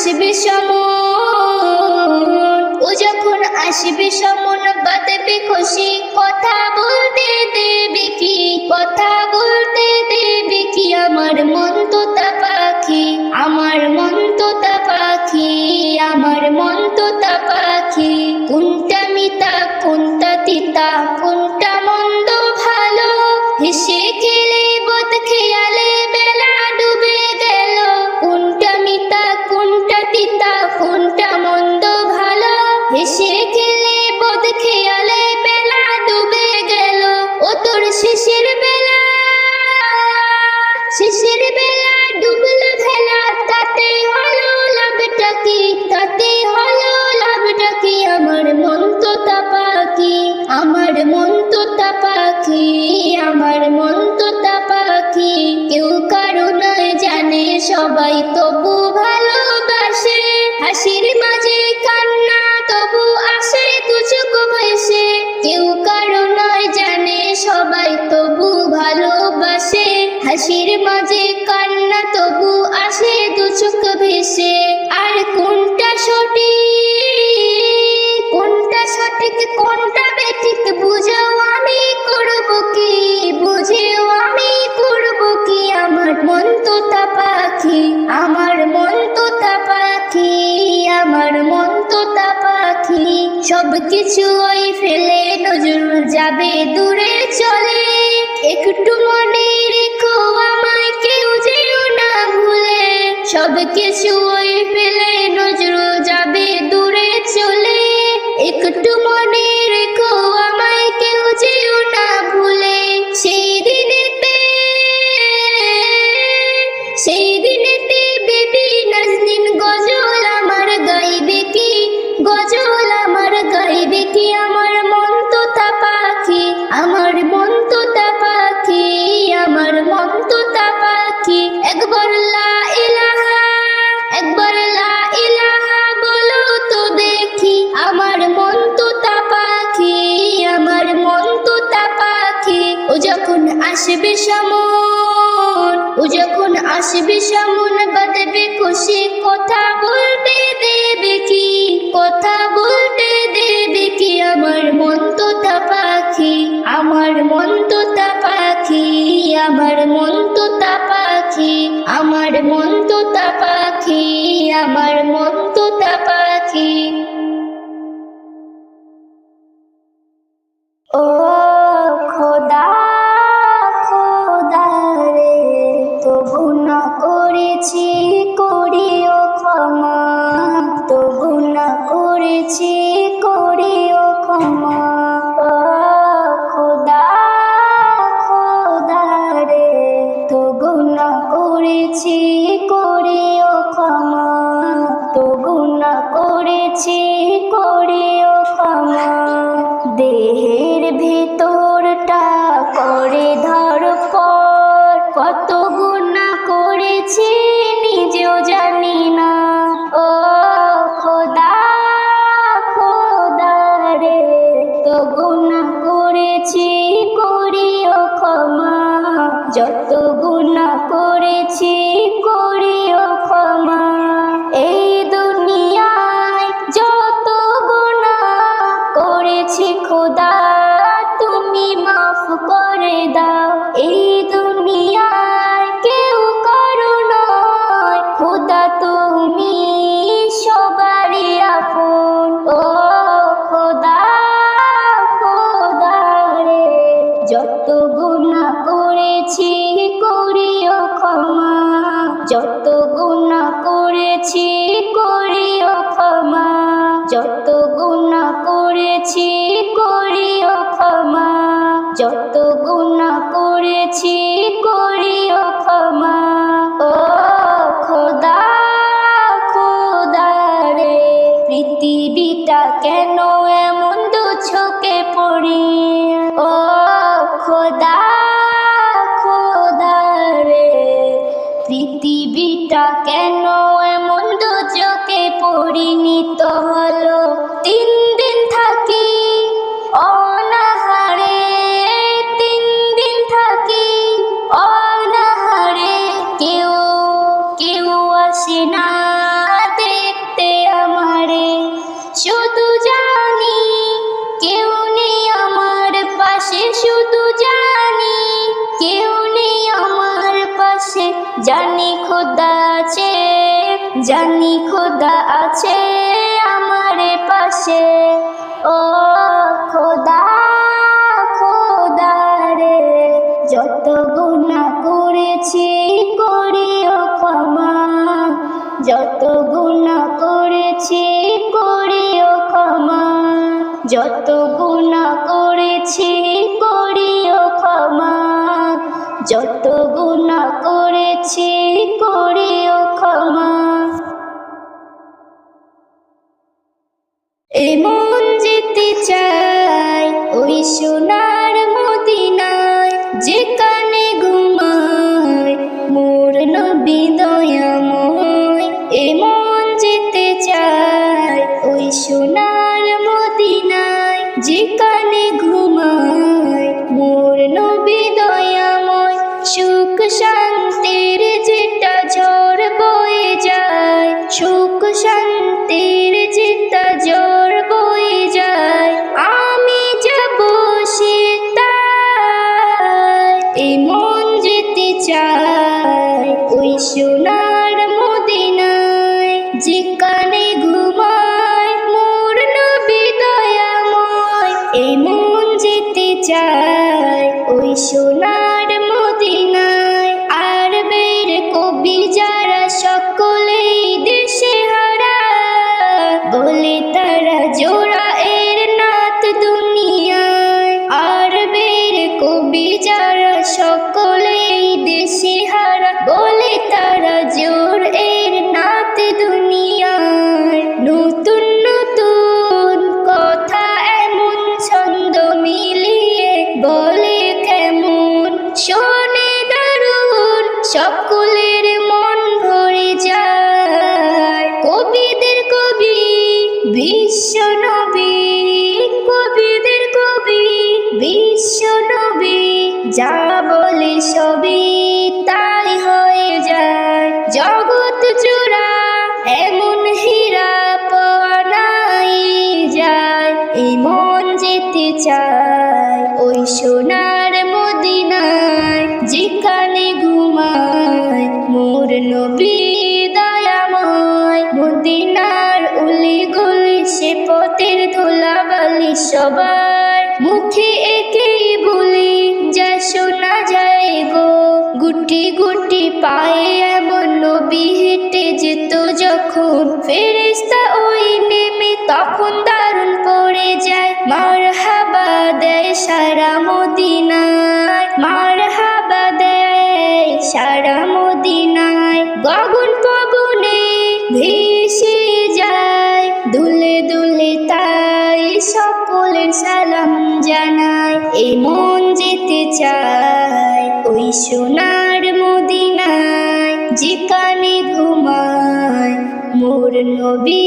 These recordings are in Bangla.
আসবে সমন, ও যখন আসবে সমন বাঁধবে খুশি, কথা বলতে দেবে কি, কথা বলতে দেবে কি। আমার মন তোতা পাখি, আমার মন তোতা পাখি, আমার মন তোতা পাখি। কোনটা মিতা কোনটা তিতা, কোনটা মন্দ ভালো, হেসে খেলে বদ খেয়ালে বেলা ডুবে গেল। কোনটা মিতা কোনটা তিতা, কোনটা মন্দ ভালো, হেসে খেলে বদ খেয়ালে বেলা ডুবে গেল। ও তোর শেষের বেলা, শেষের বেলা ডুবলো ভেলা, তাতে হলো লাভটা কি, তাতে হলো লাভটা কি। আমার মন তোতা পাখি, আমার মন তোতা পাখি, আমার মন তোতা পাখি। কেউ কারো নয় জানে সবাই তবু ভালোবাসে, হাসির মাঝে কান্না তবু আসে দু চোখ ভেসে। কেউ কারো নয় জানে সবাই তবু ভালোবাসে, হাসির মাঝে কান্না তবু আসে দু চোখ ভেসে। আর কোনটা সঠিক, কোনটা সঠিক কোনটা বেঠিক বুঝাও আমি করব কি, বুঝেও আমি করব কি। আমার মন তোতা পাখি, আমার মন তোতা পাখি, আমার মন তোতা পাখি। সব কিছু ওই ফেলে নজর যাবে দূরে চলে, একটু মনে রেখো আমায় কেউ যেও না ভুলে। সব কিছু ওই ফেলে নজর যাবে দূরে চলে, একটু মনে রেখো আমায় কেউ যেও না ভুলে। সেই দিনেতে, সেই দিনেতে বেবি নাজনীন গজল আমার গাইবে কি, গজল আমার গাইবে কি। আমার মন তোতা পাখি, আমার মন তোতা পাখি, আমার মন তোতা পাখি। একবার লা ইলাহা, একবার লা ইলাহা বলো তো দেখি। আমার মন তোতা পাখি, আমার মন তোতা পাখি। ও যখন আসবে সমন, ও যখন আসবে সমন বাঁধবে খুশি, কথা বলতে দেবে কি, কথা বলতে দেবে কি। আমার মন তোতা পাখি, আমার মন তোতা পাখি, আমার মন তোতা পাখি, আমার মন তোতা পাখি, আমার মন তোতা পাখি। ও খোদা, খোদা রে তবু না করেছি করিও ক্ষমা, তবু না করেছি করিও ক্ষমা। ও খোদা, খোদা রে তবু না করেছি করিও ক্ষমা, তবু না করেছি করিও ক্ষমা। দেহের ভেতরটা করে ধরপড়, কত গুনাহ করেছি নিজেও জানি না। ও খোদা, খোদা রে তো গুনাহ করেছি করিও ক্ষমা, যত গুনাহ করেছি করিও ক্ষমা। এই দুনিয়ায় যত গুনাহ করেছি খোদা তুমি মাফ করে দাও। এই দুনিয়ায় কেউ কারো নয় খোদা তুমি সবারই আপন। ও খোদা, খোদা রে যত গুনাহ করেছি করিও ক্ষমা, যত গুনাহ করেছি করিও ক্ষমা, যত গুনাহ করেছি করিও ক্ষমা, যত গুনাহ করেছি করিও ক্ষমা। ও খোদা, খোদা রে পৃথিবীটা কেন এমন দু চোখে পড়ি। ও খোদা, খোদা রে পৃথিবীটা কেন এমন দু চোখে পরিণত হলো। 3 দিন থাকি অনাহারে, 3 দিন থাকি জানি খোদা আছে, জানি খোদা আছে আমার পাশে। ও খোদা খোদা রে, যত গুনাহ করেছি করিও ক্ষমা, যত গুনাহ করেছি করিও ক্ষমা, যত গুনাহ করেছি করিও ক্ষমা, যত গুনাহ করেছি করিও ক্ষমা। এমন যেতে চাই ওই সোনার মদিনায়, যেখানে ঘুমায় মোর নবী দয়াময়। এমন যেতে চাই ওই সোনার মদিনায়, যেখানে ঘুমায় মোর নবী দয়াময়। সুখ শান্তির যেটা ঝড় বয়ে যায়, সুখ শান্তির যেটা ঝড় বয়ে যায়, আমি যাব সেটায়। এমন যেতে চাই ওই সোনার মদিনায়, যেখানে ঘুমায় মোর নবী দয়াময়। এমন যেতে চাই ওই সোনার মদিনায়। আরবের কবি যারা সকলেই দেশে হারা, বলে তারা জোড়া এর নাত দুনিয়ায়। আরবের কবি যারা সকলেই দেশে হারা, বলে তারা জোর এর নাত দুনিয়ায়। নতুন নতুন কথা এমন ছন্দ মিলিয়ে বলে কেমন, শোনে দারুণ সকলের মন ভরে যায়। কবিদের কবি বিশ্ব নবী, কবিদের কবি বিশ্ব নবী, যা বলে সবই তাই হয়ে যায়। জগৎ জোড়া এমন হীরা পাওয়া নাই যায়। এমন যেতে চাই ওই সোনার মদিনায়, যেখানে ঘুমায় মোর নবী দয়াময়। মদিনার উলি গলি সে পথের ধুলাবালি সবার মুখে একেই বলি, যা শোনা যায় গো। গুটি গুটি পায়ে এমন নবী হেঁটে যেত যখন, ফেরেশতা ওই নেমে তখন দারুণ পড়ে যায়। মারহাবা দেয় সারা মদিনায়, মারহাবা দেয় সারা মদিনায়। গগন পবনে ভেসে যায়, দুলে দুলে তাই সকলের সালাম জানায়। এমন যেতে চাই ওই সোনার মদিনায়, যেখানে ঘুমায় মোর নবী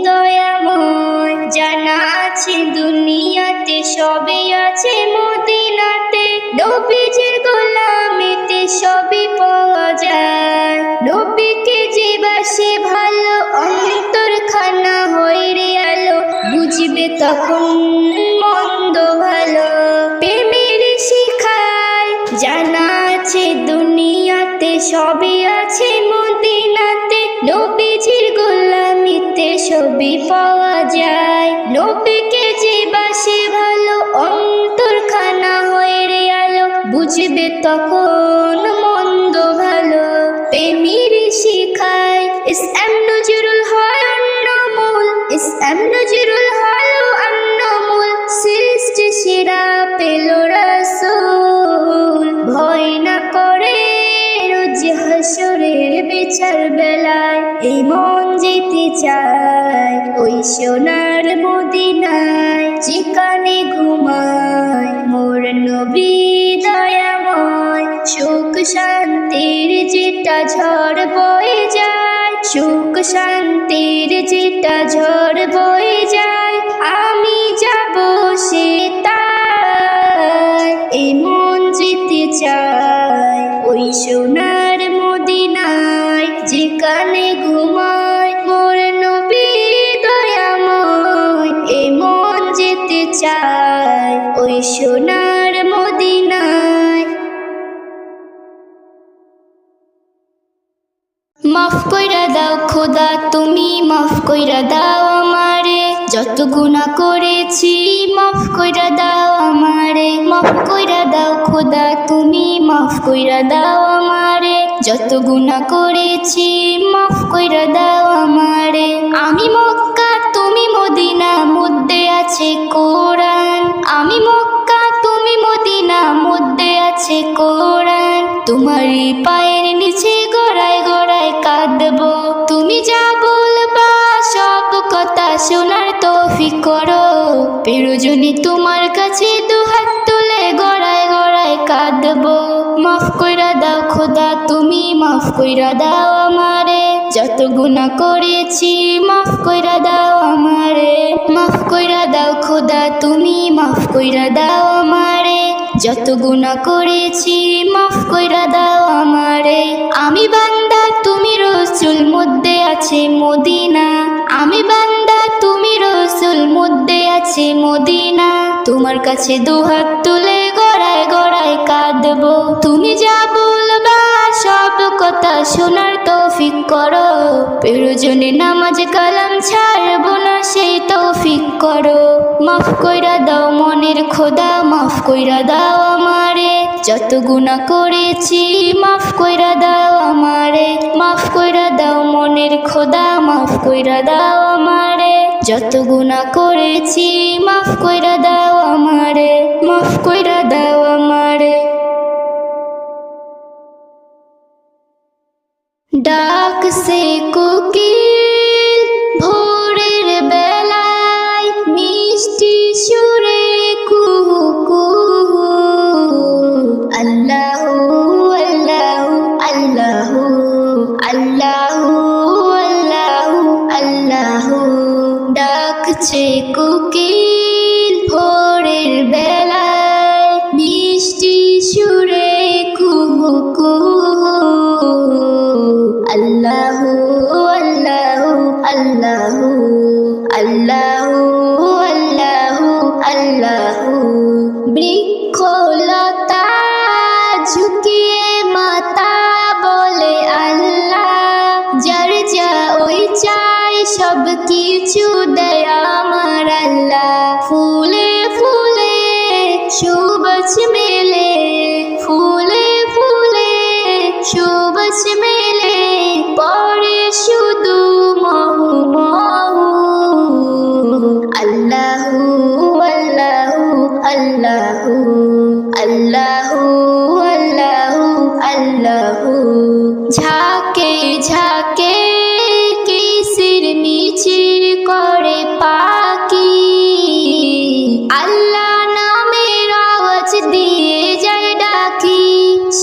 দয়াময়। জানা আছে দুনিয়াতে সবই আছে মদিনাতে, নবীজির গোলামিতে সবই পাওয়া যায়। নবীকে যে বাসে ভালো, অন্তর খানা হয় রে আলো, বুঝবে তখন মন্দ ভালো। প্রেমের শিখায় জানা আছে দুনিয়াতে সবই আছে মদিনাতে, নবীজির গোলামিতে সবই পাওয়া যায়। নবীকে যে বাসে ভালো, অন্তর খানা হয় রে আলো, বুঝবে তখন মন্দ ভালো। প্রেমের শিখায় ইসলাম নজরুল হয় অন্যমূল, ইসলাম নজরুল হলো অন্যমূল। সৃষ্টি সেরা পেল রাসূল, ভয় না করে রোজ হাসরের বিচার বেলায়। এই মন যেতে চায় ওই সোনার মদিনায়, যেখানে ঘুমায় মোর নবী দয়াময়। সুখ শান্তির যেটা ঝড় বয়ে যায়, সুখ শান্তির যেটা ঝড় বয়ে যায়, আমি যাব সেটায়। এই মন যেতে চায় ওই সোনার মদিনায়, যেখানে ঘুমায় মোর নবী দয়াময়। এই মন যেতে চায় ওই সোনার মদিনায়। খোদা তুমি মাফ কইরা দাও আমারে, যত গুনাহ করেছি মাফ কইরা দাও আমারে, মাফ কইরা দাও খোদা তুমি মাফ কইরা দাও আমারে, যত গুনাহ করেছি মাফ কইরা দাও আমারে। আমি মক্কা তুমি মদিনা, মধ্যে আছে কোরআন, আমি মক্কা তুমি মদিনা, মধ্যে আছে কোরআন, তোমারই পায়ের নিচে গড়ায় গড়ায় কাঁদবো, তুমি যা বলবা সব কথা শোনার তৌফিক করো, প্রয়োজনে তোমার কাছে দুহাত তুলে গড়ায় গড়ায় কাঁদবো। মাফ কইরা দাও খোদা তুমি মাফ কইরা দাও আমারে, যত গুনাহ করেছি মাফ কইরা দাও আমারে, মাফ কইরা দাও খোদা তুমি মাফ কইরা দাও আমারে, যত গুনাহ করেছি মাফ কইরা দাও আমারে। আমি বান্দা তুমি রসুল, মধ্যে আছে মদিনা, আমি বান্দা তুমি রসুল, মধ্যে আছে মদিনা, তোমার কাছে দুহাত তুলে গড়ায় গড়ায় কাঁদবো, তুমি যা বলবা সব কথা শোনার তৌফিক করো, প্রয়োজনে নামাজ কালাম ছাড়বো না সেই তৌফিক করো। মাফ কইরা দাও মনের খোদা মাফ কইরা দাও আমারে, যত গুনাহ করেছি মাফ কইরা দাও আমারে, মাফ কইরা দাও মনের খোদা মাফ কইরা দাও আমারে, যত গুনাহ করেছি মাফ কইরা দাও আমারে, মাফ কইরা দাও আমারে। ডাক সে কোকিল ভোরের বেলায়, মিষ্টি সুরে কুহু কুহু, আল্লাহু আল্লাহু আল্লাহু আল্লাহু আল্লাহু আল্লাহু। ডাকছে কোকিল ভোরের বেলায়, মিষ্টি সুরে কুহু কুহু, আল্লাহু আল্লাহু আল্লাহু আল্লাহু আল্লাহু আল্লাহু। বৃক্ষলতা ঝুঁকিয়ে মাথা বলে আল্লাহ, যার যা ওই চাই সব কিছু দেয় আমার আল্লাহ। ফুলে ফুলে সুবাস মেলে, ফুলে ফুলে সুবাস মেলে, পরে শুধু মহু মহু, আল্লাহু আল্লাহু আল্লাহু আল্লাহু আল্লাহু আল্লাহু। ঝাঁকে ঝাঁকে কিসির মিচির করে পাখি, আল্লাহ নামের আওয়াজ দিয়ে যায় ডাকি,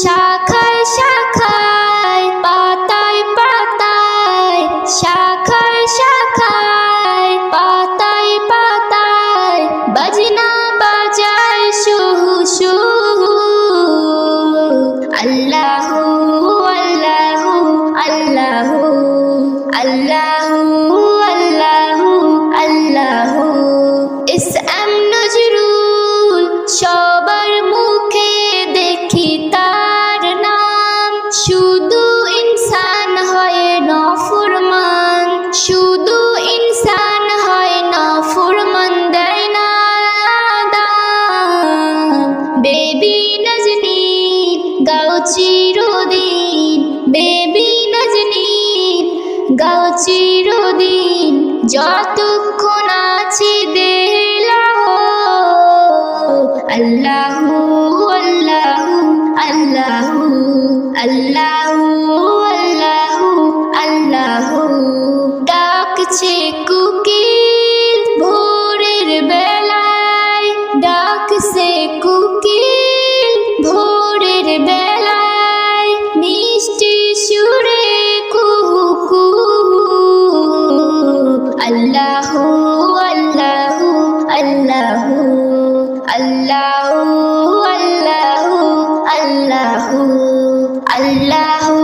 শাখায় শাখায় পাতায় পাতায়, শাখায় শাখায় পাতায় পাতায়, বাজনা বাজায় সুহু সুহু, আল্লাহু আল্লাহু আল্লাহু আল্লাহু আল্লাহু আল্লাহু। ইসলাম নজরুল সবার মুখে দেখি তার নাম, শুধু ইনসান হয় নাফরমান, শুধু ইনসান হয় নাফরমান, দেয় না দাম। বেবি নজনী গাও চিরদিন, বেবি নজনী গাও চিরদিন, যতক্ষণ আছি দিলাহ, আল্লাহু আল্লাহু আল্লাহু আল্লাহু আল্লাহু আল্লাহু। ডাকছে কোকিল ভোরের বেলায়, ডাকছে কোকিল ভোরের বেলায়, মিষ্টি সুরে কুহু কুহু, আল্লাহু আল্লাহু আল্লাহু আল্লাহু আল্লাহু আল্লাহু আল্লাহু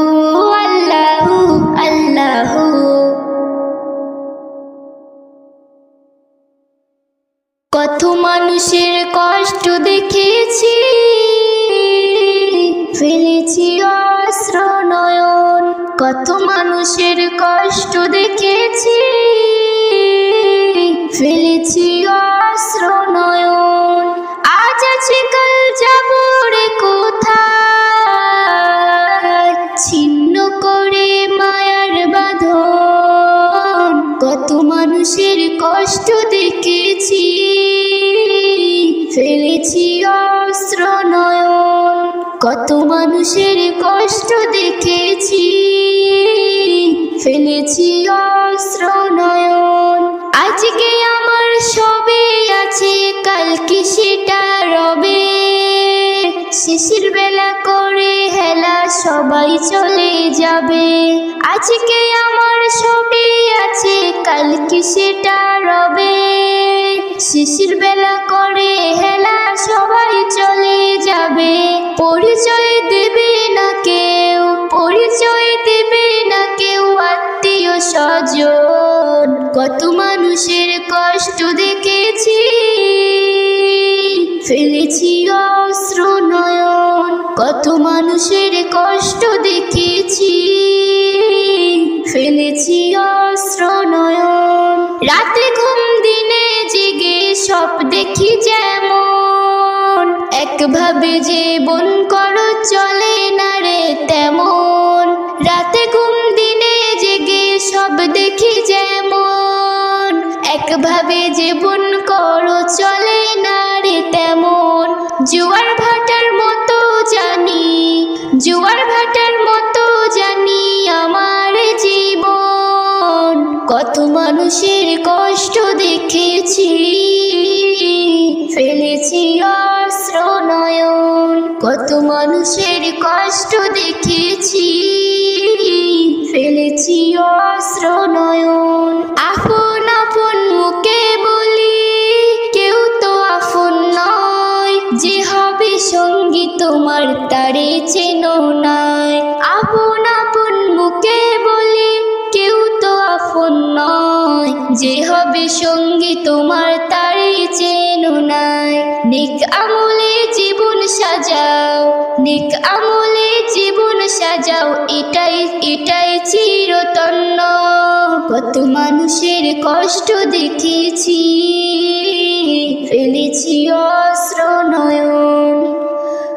আল্লাহু আল্লাহু। কত মানুষের কষ্ট দেখেছি, ফেলেছি অশ্রু নয়ন, কত মানুষের কষ্ট দেখেছি, ফেলেছি অশ্র নয়ন। আজ আছে কাল যাব রে কোথায়, ছিন্ন করে মায়ার বাঁধন। কত মানুষের কষ্ট দেখেছি, ফেলেছি অশ্র নয়ন। কত মানুষের কষ্ট দেখেছি, ফেলেছি অশ্র নয়ন। আজকে আমার সবে আছে, কাল কি সেটা রবে। শেষের বেলা করে হেলা সবাই চলে যাবে। আজকে আমার সবে আছে, কাল কি সেটা রবে। শেষের বেলা করে হেলা সবাই চলে যাবে। পরিচয় দেবে না কেউ, পরিচয় দেবে না কেউ আত্মীয় স্বজন। কত মানুষের কষ্ট দেখেছি, ফেলেছি অশ্র নয়ন। কত মানুষের কষ্ট দেখেছি, ফেলেছি অশ্র নয়ন। রাতে ঘুম দিনে জেগে সব দেখি যেমন, একভাবে জীবন করো চলে না রে তেমন। রাতে ঘুম দিনে জেগে সব দেখি যেমন, একভাবে জীবন করো চলে না রে তেমন। জোয়ার ভাটার মতো জানি, জোয়ার ভাটার মতো জানি আমার জীবন। কত মানুষের কষ্ট দেখেছি, ফেলেছি অশ্র নয়ন। কত মানুষের কষ্ট দেখেছি, ফেলেছি অশ্র নয়ন। আপন আপন মুখে বলি, কেউ তো আপন নয়। যে হবে সঙ্গী তোমার তারে চেনো নাই। আপন আপন মুখে বলি, কেউ তো আপন নয়। যে হবে সঙ্গী তোমার তারে চেনো নাই। নেক আমলে জীবন সাজাও, নেক আমলে জীবন সাজাও, এটাই এটাই চিরতন্য। কত মানুষের কষ্ট দেখেছি, ফেলেছি অশ্র নয়ন।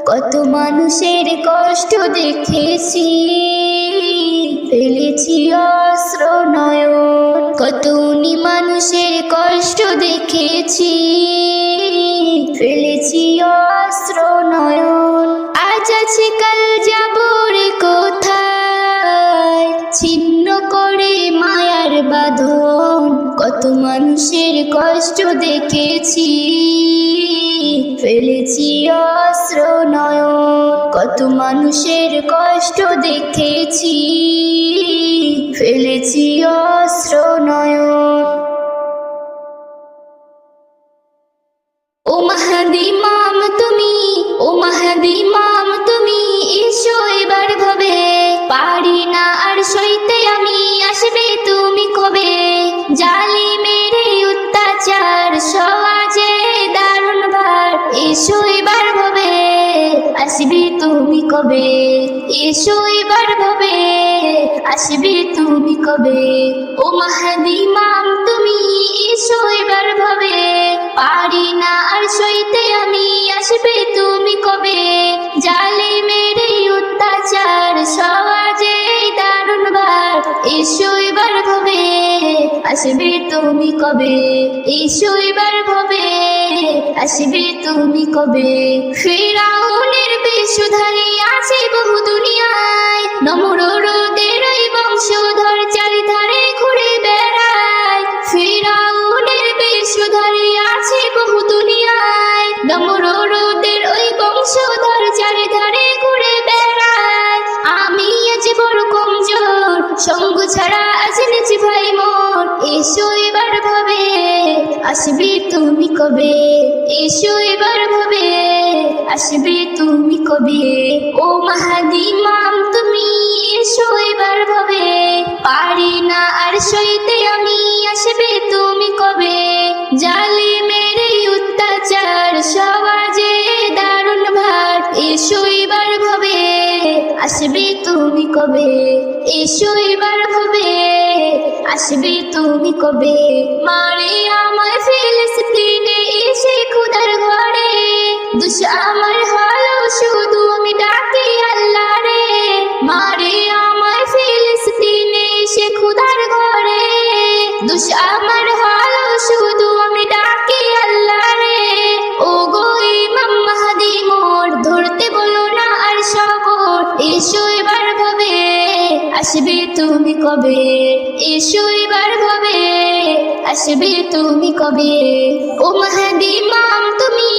কত মানুষের কষ্ট দেখেছি, ফেলেছি অশ্র নয়ন। কত মানুষের কষ্ট দেখেছি, ফেলেছি অশ্র নয়ন। আজ আছে কাল যাব রে কোথায়, ছিন্ন করে মায়ার বাঁধন। কত মানুষের কষ্ট দেখেছি, ফেলেছি অশ্র নয়ন। কত মানুষের কষ্ট দেখেছি, ফেলেছি অশ্র নয়ন। ও মাহদি ইমাম তুমি, ও মাহদি ইমাম তুমি, এসো এবার ভাবে। পারি না আর সইতে আমি, আসবে তুমি কবে। জালিমের অত্যাচার সমাজে দারুণ ভার, এসো এবার ভাবে। আসবে তুমি কবে, এসো এবার ভাবে। আসবে তুমি কবে। ও মাহদি ইমাম তুমি, এসো এবার ভাবে। পারি না আর সইতে আমি, আসবে তুমি কবে। জালিমের অত্যাচার সমাজে দারুণ ভার, এসো এবার ভাবে। আসবে তুমি কবে, এসো এবার ভাবে। আসবে তুমি কবে। ফিরাউনের বেশধারী আছে বহু দুনিয়ায়, নমরুদের ওই বংশধর চারিধারে ঘুরে বেড়ায়। ফিরাউনের বেশধারী আছে বহু দুনিয়ায়, নমরুদের ওই বংশধর চারিধারে ঘুরে বেড়ায়। আমি আজ বড় কমজোর, সঙ্গ ছাড়া আজ নেছি ভাই মোর। এসো এবার ভাবে, আসবে তুমি কবে। এসো এবার ভাবে, আসবে তুমি কবে। ও মাহদি ইমাম তুমি, এসো এবার ভাবে। পারি না আর সইতে আমি, আসবে তুমি কবে। জালিমের অত্যাচার সমাজে দারুণ ভার, এসো এবার ভাবে। আসবে তুমি কবে, এসো এবার ভবে আসবে তুমি কবে। মারে আমায় ফিলিস্তিনে এসে খোদার ঘরে, দুষ আমার হলো শুধু আমি ডাকি আল্লাহ রে। মারে আমায় ফিলিস্তিনে এসে খোদার ঘরে, দুষ আমার হলো শুধু আমি ডাকি আল্লাহ রে। ও গো ইমাম মাহদী মোর ধরতে বলো না আর সবর, এসো এবার ভবে আসবে তুমি কবে। এসো এবার ভবে আসবে তুমি কবে। ও মাহদী ইমাম তুমি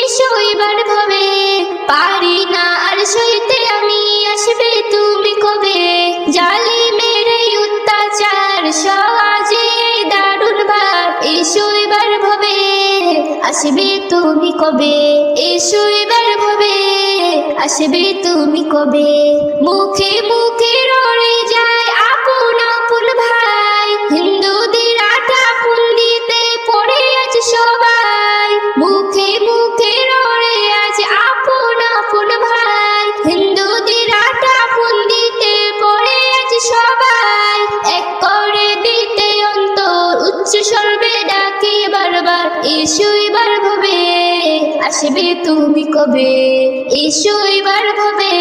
এসো এবার ভবে, পারি না আর সইতে আমি আসবে তুমি কবে। জালিমের এই অত্যাচার সহজে দারুণ ভার, এসো এবার ভবে আসবে তুমি কবে। এসো এবার ভবে আসবে তুমি কবে। মুখে মুখে রড়ে যায় আপন আপন ভাই, হিন্দুদের আটা ফুন্দিতে পড়ে আছে সবাই। মুখে মুখে রড়ে আছে আপন আপন ভাই, হিন্দুদের আটা ফুন্দিতে পড়ে আছে সবাই। এক করে দিতে অন্তর উচ্চ স্বরে ডাকে বারবার, এসো এবার ভবে আসবে তুমি কবে। এসো এবার ভবে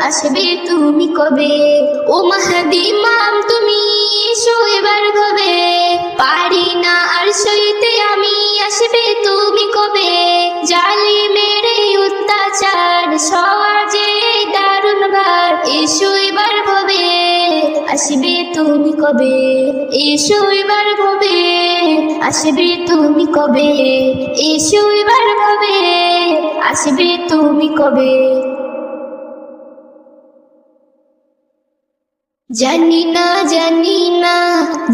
আসবে তুমি কবে। ও মাহদী ইমাম তুমি এসো এবার ভবে, পারি না আর সইতে আমি আসবে তুমি কবে। জালিমের এই অত্যাচার সহজে দারুণ ভার, এসো এবার ভবে আসবে তুমি কবে। এসো এবার ভবে আসবে তুমি কবে। এসো এবার ভবে আসবে তুমি কবে। জানি না জানি না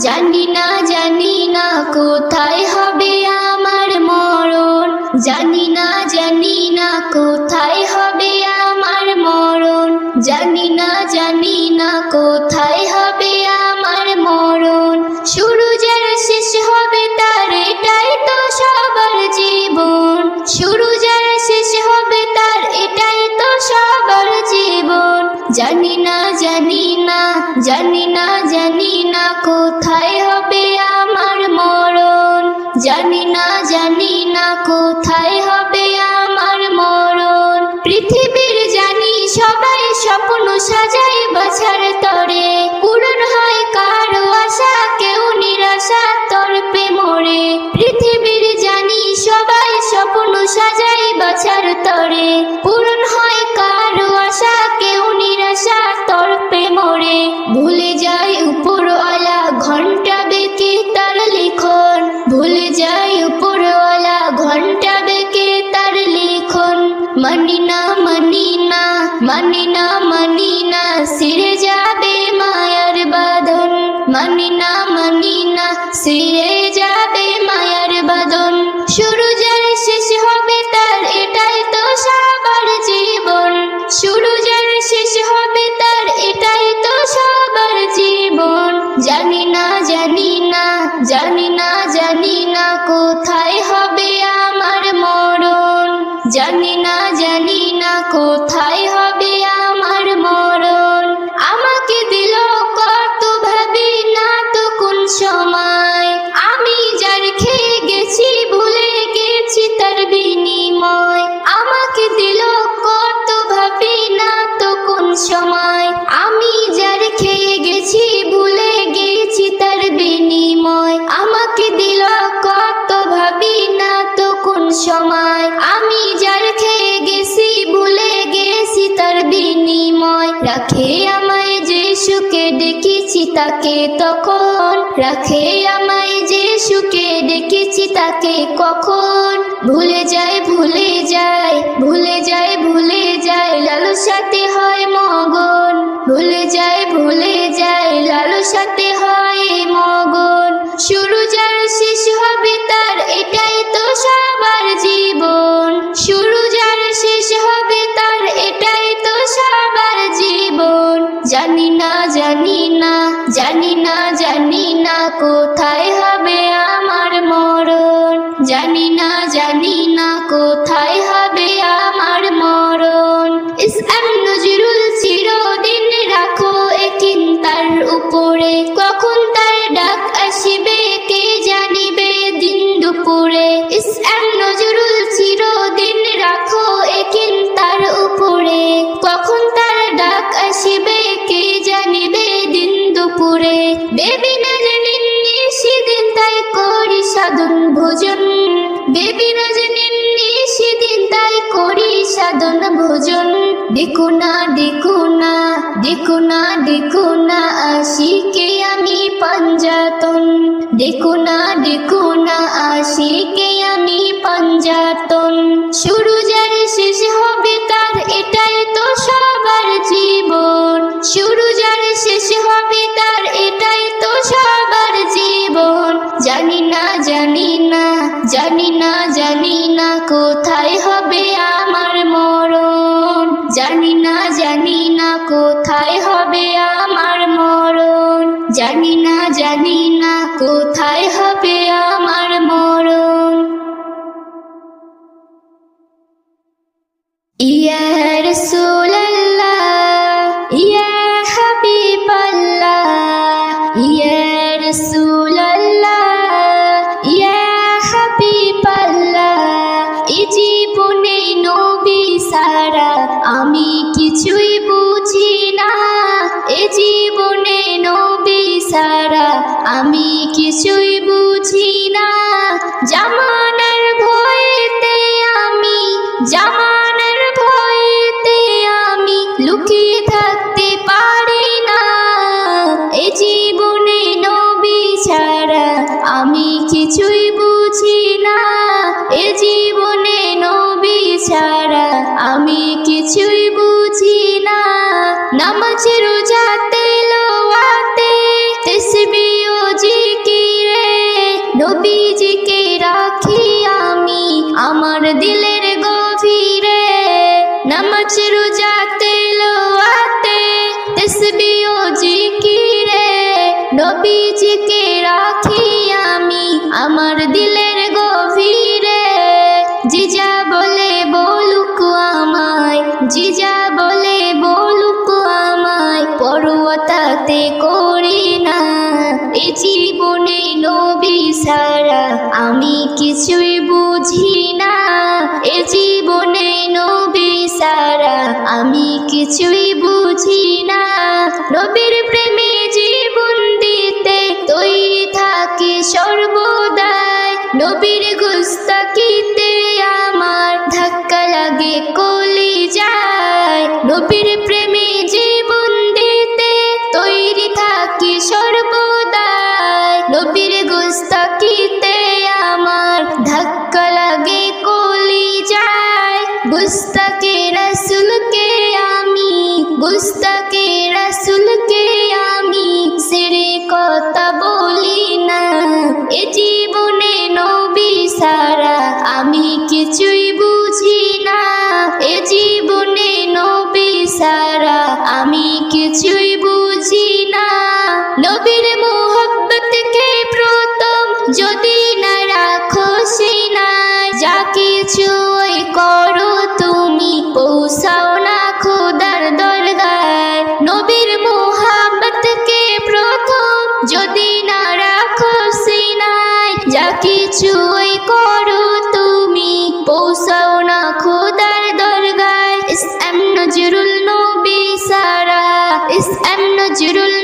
জানি না জানি না কোথায় হবে আমার মরণ। জানি না জানি না কোথায় হবে আমার মরণ। জানি না জানি না কোথায় হবে আমার মরণ। শুরু যার শেষ হবে তার এটাই তো সবার জীবন। শুরু যার শেষ হবে তার এটাই তো সবার জীবন। জানি না জানি না জানি না জানি না কোথায় হবে আমার মরণ। জানি না জানি না কোথায় হবে আমার মরণ। পৃথিবীর জানি সবাই স্বপ্ন সাজায় বাছার তরে, পূরণ হয় কারো আশা কেউ নিরাশা তর্পে মরে। পৃথিবীর জানি সবাই স্বপ্ন সাজায় বাছার তরে, পূরণ হয় কারো আশা কেউ নিরাশা তর্পে মরে। ভুলে যায় উপরওয়ালা ঘন্টা বেঁকে তার লিখন, ভুলে যায় উপরওয়ালা ঘন্টা বেঁকে তার লিখন। মানি না মানি না মানি না মানি না ছিঁড়ে যাবে মায়ার বাঁধন। মানি না মানি না ছিঁড়ে যাবে মায়ার বাঁধন। শুরু যার শেষ হবে তার এটাই তো সবার জীবন। শুরু যার শেষ হবে তার এটাই তো সবার জীবন। জানি না জানি না জানি না জানি না কোথায় হবে আমার মরণ। জানি না জানি না কোথায় হবে আমার মরণ। আমাকে দিল কত ভাবি না তো কোন সময়, আমি যার খেয়ে গেছি ভুলে গেছি তার বিনিময়। আমাকে দিল কত ভাবি না তো কোন সময়, আমি যার খেয়ে গেছি ভুলে গেছি তার বিনিময়। আমাকে দিল কত ভাবি না তো কোন সময়, আমি যার খেয়ে গেছি ভুলে গেছি তার বিনিময়। রাখে আমায় যে সুখে ডেকেছি তাকে তখন, রাখে আমায় যে সুখে ডেকেছি তাকে কখন। ভুলে যায় ভুলে যায় ভুলে যায় ভুলে যায় লালসাতে হয় মগন। ভুলে যায় ভুলে যায় লালসাতে হয় মগন। শুরু যার শেষ হবে তার এটাই তো সবার জীবন। শুরু যার শেষ হবে তার এটাই তো সবার জীবন। জানি না জানি না জানি না জানি না কোথায় হবে আমার মরণ। জানি না জানি না কোথায় হবে আমার মরণ। ইসলাম নজরুল চিরদিন রাখো এ দেখো না দেখো না দেখো না দেখো না আশিকে আমি পাঞ্জাতন, দেখো না দেখো না আশিকে আমি পাঞ্জাতন। শুরু যার শেষ হবে তার এটাই তো সবার জীবন, শুরু যার শেষ হবে তার এটাই তো সবার জীবন। জানি না জানি না জানি না জানি না কোথায় হবে আমার মরণ, জানি না জানি না কোথায় হবে আমার মরণ, জানি না জানি না কোথায় হবে আমার মরণ। ইয়া রাসূলুল্লাহ ইয়া হাবিবাল্লাহ ইয়া রাসূলুল্লাহ ইয়া হাবিবাল্লাহ। এই জীবনে নবী ছাড়া আমি কিছুই বুঝি না, এই জীবনে নবী ছাড়া আমি কিছুই বুঝি না। জামানার ভয়েতে আমি, জামানার ভয়েতে আমি লুকিয়ে থাকতে পারি না। এই জীবনে নবী ছাড়া আমি কিছুই বুঝি না, এ জীবনে নবী ছাড়া আমি কিছুই বুঝি না। নামাজ রোজা তেলাওয়াতে তাসবিহ ও জিকিরে নবীজিকে রাখি আমি আমার দিলের গভীরে। নামাজ রোজা তেলাওয়াতে তাসবিহ ও জিকিরে নবীজিকে রাখি আমি আমার দিলের গভীরে। জিজা বলে বলুক আমায়, জিজা বলে বলুক আমায়, পরোয়া তাতে করি না। এই জীবনে নবী ছাড়া আমি কিছুই বুঝি না, এ জীবনে নবী ছাড়া আমি কিছুই বুঝি না। নবীর প্রেমে জীবন দিতে তৈরি থাকি সর্বদাই, নবীর গুস্তাখিতে আমার ধাক্কা লাগে কলিজায়। নবীর প্রেমে জীবন দিতে তৈরি থাকি সর্বদাই, নবীর গুস্তাখিতে আমার ধাক্কা লাগে কলিজায়। গুস্তাখে রাসূলকে আমি, গুস্তাখে রাসূলকে আমি ছেড়ে কথা বলি না। এ জীবনে নবী ছাড়া আমি কিছুই বুঝি না, এ জীবনে নবী ছাড়া আমি কিছুই বুঝি না। নবীর মোহব্বতকে প্রথম যদি না রাখো সিনায়, যা কিছুই করো তুমি পৌঁছাও না খোদার দরগায়। নবীর মোহব্বতকে প্রথম যদি না রাখো সিনায়, যা কিছুই করো তুমি পৌঁছাও না খোদার দরগায়। ইস এম নজরুল নবী সারা, ইস এম নজরুল